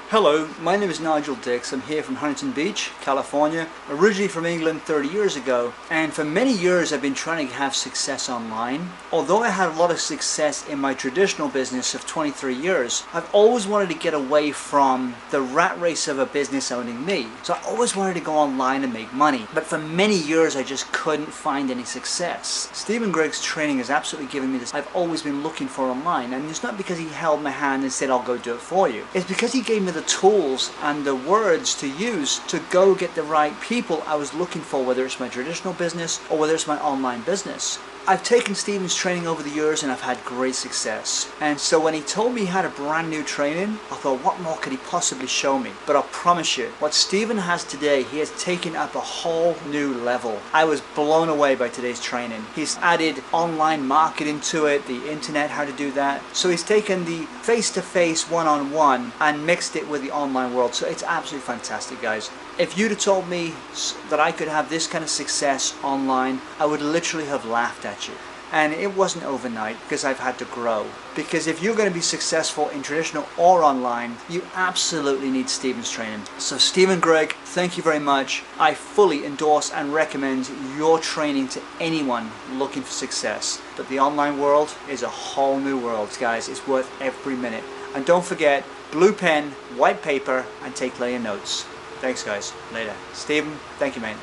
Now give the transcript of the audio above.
Hello, my name is Nigel DIX. I'm here from Huntington Beach, California, originally from England 30 years ago, and for many years I've been trying to have success online. Although I had a lot of success in my traditional business of 23 years, I've always wanted to get away from the rat race of a business owning me. So I always wanted to go online and make money, but for many years I just couldn't find any success. Stephen Gregg's training has absolutely given me this I've always been looking for online, and it's not because he held my hand and said I'll go do it for you. It's because he gave me the tools and the words to use to go get the right people I was looking for, whether it's my traditional business or whether it's my online business. I've taken Stephen's training over the years and I've had great success. And so when he told me he had a brand new training, I thought, what more could he possibly show me? But I promise you, what Stephen has today, he has taken up a whole new level. I was blown away by today's training. He's added online marketing to it, the internet, how to do that. So he's taken the face-to-face, one-on-one and mixed it with the online world. So it's absolutely fantastic, guys. If you'd have told me that I could have this kind of success online, I would literally have laughed at you. And it wasn't overnight, because I've had to grow. Because if you're going to be successful in traditional or online, you absolutely need Stephen's training. So Stephen Gregg, thank you very much. I fully endorse and recommend your training to anyone looking for success. But the online world is a whole new world, guys. It's worth every minute. And don't forget, blue pen, white paper, and take clear notes. Thanks guys. Later. Stephen, thank you, mate.